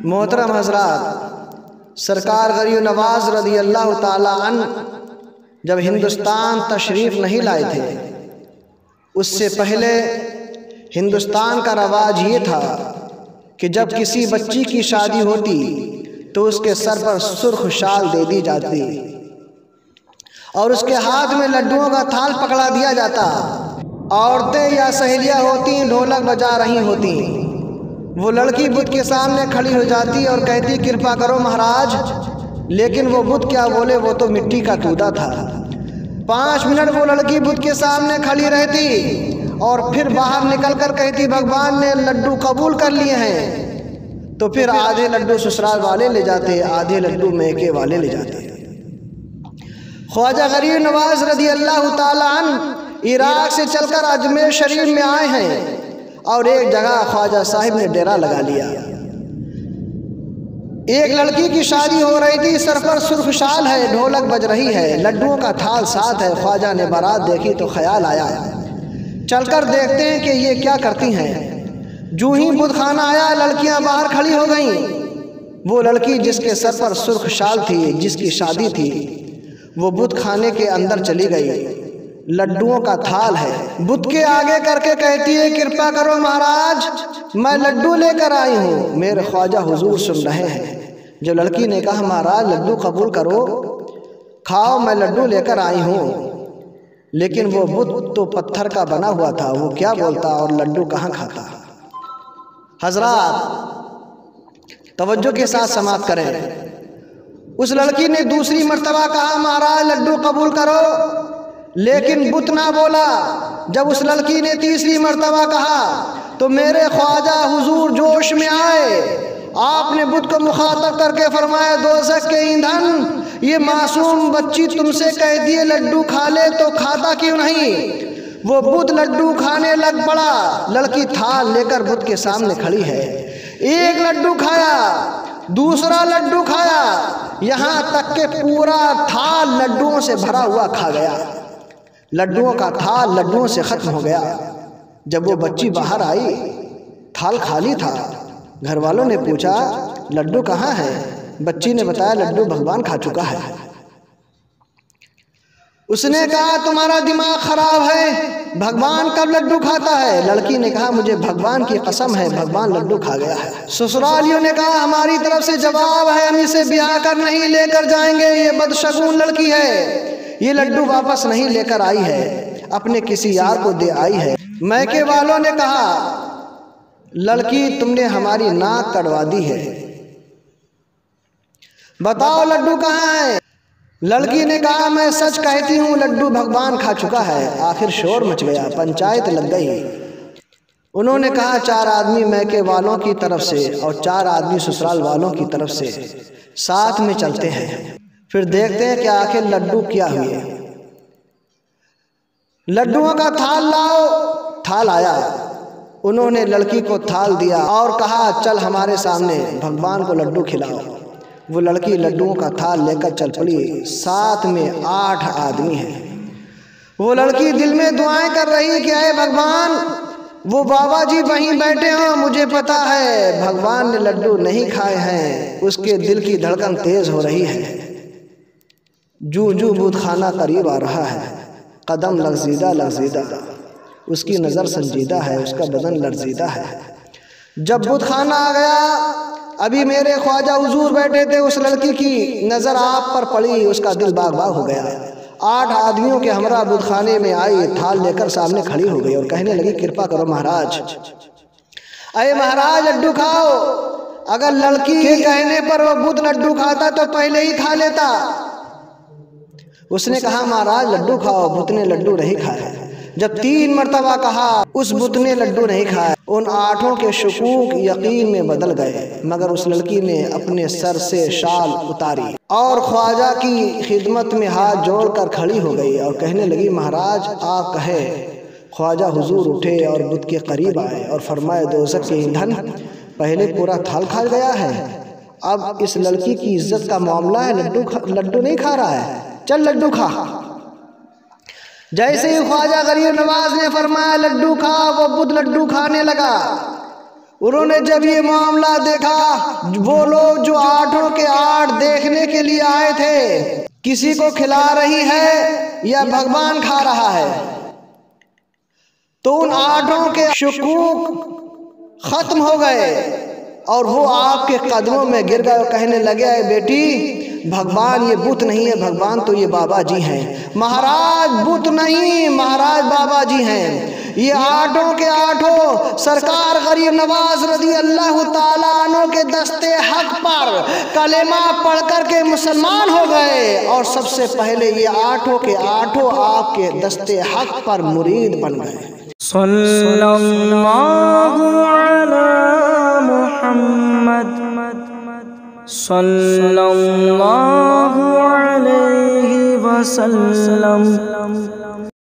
मोहतरम हजरात, सरकार गरीब नवाज रज़ी अल्लाह ताला अन्हु जब हिंदुस्तान तशरीफ़ नहीं लाए थे, उससे पहले हिंदुस्तान का रवाज ये था कि जब किसी बच्ची की शादी होती तो उसके सर पर सुर्ख शाल दे दी जाती और उसके हाथ में लड्डुओं का थाल पकड़ा दिया जाता। औरतें या सहेलियां होती ढोलक बजा रही होती, वो लड़की बुत के सामने खड़ी हो जाती और कहती कृपा करो महाराज, लेकिन वो बुत क्या बोले, वो तो मिट्टी का दूधा था। 5 मिनट वो लड़की बुत के सामने खड़ी रहती और फिर बाहर निकल कर कहती भगवान ने लड्डू कबूल कर लिए हैं। तो फिर आधे लड्डू ससुराल वाले ले जाते, आधे लड्डू मैके वाले ले जाते। ख्वाजा गरीब नवाज रज़ी अल्लाह ताला अन्हु इराक से चलकर अजमेर शरीफ में आए हैं और एक जगह ख्वाजा साहिब ने डेरा लगा लिया। एक लड़की की शादी हो रही थी, सर पर सुर्ख शाल है, ढोलक बज रही है, लड्डुओं का थाल साथ है। ख्वाजा ने बारात देखी तो ख्याल आया चलकर देखते हैं कि ये क्या करती हैं। जूं ही बुत खाना आया, लड़कियां बाहर खड़ी हो गईं। वो लड़की जिसके सर पर सुर्ख शाल थी, जिसकी शादी थी, वो बुत खाने के अंदर चली गई। लड्डुओं का थाल है, बुत के आगे करके कहती है कृपा करो महाराज, मैं लड्डू लेकर आई हूँ, मेरे ख्वाजा हुजूर सुन रहे हैं। जब लड़की ने कहा महाराज लड्डू कबूल करो, खाओ, मैं लड्डू लेकर आई हूँ, लेकिन वो बुत तो पत्थर का बना हुआ था, वो क्या बोलता और लड्डू कहाँ खाता। हजरात तवज्जो के साथ समाप्त करें। उस लड़की ने दूसरी मर्तबा कहा महाराज लड्डू कबूल करो, लेकिन बुत ना बोला। जब उस लड़की ने तीसरी मर्तबा कहा तो मेरे ख्वाजा हुजूर जोश में आए। आपने बुत को मुखातब करके फरमाया दोज़ख के ईंधन, ये मासूम बच्ची तुमसे कह दिए लड्डू खा ले तो खाता क्यों नहीं। वो बुत लड्डू खाने लग पड़ा। लड़की थाल लेकर बुत के सामने खड़ी है, एक लड्डू खाया, दूसरा लड्डू खाया, यहाँ तक के पूरा थाल लड्डुओं से भरा हुआ खा गया। लड्डुओं का थाल लड्डुओं से ख़त्म हो गया। जब वो बच्ची बाहर आई, थाल खाली था। घर वालों ने पूछा लड्डू कहाँ है। बच्ची ने बताया लड्डू भगवान खा चुका है। उसने कहा तुम्हारा दिमाग खराब है, भगवान कब लड्डू खाता है। लड़की ने कहा मुझे भगवान की कसम है, भगवान लड्डू खा गया है। ससुरालियों ने कहा हमारी तरफ से जवाब है, हम इसे ब्याह कर नहीं लेकर जाएंगे, ये बदशगुन लड़की है, ये लड्डू वापस नहीं लेकर आई है, अपने किसी यार को दे आई है। मैके वालों ने कहा लड़की तुमने हमारी नाक कटवा दी है, बताओ लड्डू कहाँ है। लड़की ने कहा मैं सच कहती हूँ, लड्डू भगवान खा चुका है। आखिर शोर मच गया, पंचायत लग गई। उन्होंने कहा 4 आदमी मैके वालों की तरफ से और 4 आदमी ससुराल वालों की तरफ से साथ में चलते हैं, फिर देखते हैं कि आखिर लड्डू क्या हुए। लड्डुओं का थाल लाओ। थाल आया, उन्होंने लड़की को थाल दिया और कहा चल हमारे सामने, भगवान को लड्डू खिलाओ। वो लड़की लड्डुओं का थाल लेकर चल पड़ी, साथ में 8 आदमी हैं। वो लड़की दिल में दुआएं कर रही कि अरे भगवान, वो बाबा जी वहीं बैठे हो, मुझे पता है भगवान ने लड्डू नहीं खाए हैं। उसके दिल की धड़कन तेज हो रही है। जूं जूं बूत खाना करीब आ रहा है, कदम लर्जीदा लर्जीदा, उसकी नज़र संजीदा है, उसका बदन लर्जीदा है। जब बुत खाना आ गया, अभी मेरे ख्वाजा हुजूर बैठे थे, उस लड़की की नज़र आप पर पड़ी, उसका दिल बाग बाग हो गया। 8 आदमियों के हमरा बुत खाने में आई, थाल लेकर सामने खड़ी हो गई और कहने लगी कृपा करो महाराज, अरे महाराज लड्डू खाओ। अगर लड़की के कहने पर वो बुत लड्डू खाता तो पहले ही खा लेता। उसने कहा महाराज लड्डू खाओ, बुत ने लड्डू नहीं खाया। जब 3 मर्तबा कहा, उस बुत ने लड्डू नहीं खाया। उन 8 के शकूक यकीन में बदल गए, मगर उस लड़की ने अपने सर से शाल उतारी और ख्वाजा की खिदमत में हाथ जोड़कर खड़ी हो गई और कहने लगी महाराज आप कहे। ख्वाजा हुजूर उठे और बुत के करीब आए और फरमाए दोज़ख के ईंधन, पहले पूरा थाल खा गया है, अब इस लड़की की इज्जत का मामला है, लड्डू नहीं खा रहा है, चल लड्डू खा। जैसे ही ख्वाजा गरीब नवाज ने फरमाया लड्डू खा, वो बुत लड्डू खाने लगा। उन्होंने जब ये मामला देखा, वो लोग जो 8 के 8 देखने के लिए आए थे, किसी को खिला रही है या भगवान खा रहा है, तो उन 8 के शकूक खत्म हो गए और वो आपके कदमों में गिर गए और कहने लगे, बेटी भगवान ये बुत नहीं है, भगवान तो ये बाबा जी हैं। महाराज बुत नहीं, महाराज बाबा जी हैं। ये 8 के 8 सरकार गरीब नवाज रज़ी अल्लाह ताला अन्हु के दस्ते हक पर कलेमा पढ़ कर के मुसलमान हो गए और सबसे पहले ये 8 के 8 आपके दस्ते हक पर मुरीद बन गए। सल्लल्लाहु अला मुहम्मद सल्लल्लाहु अलैहि वसल्लम।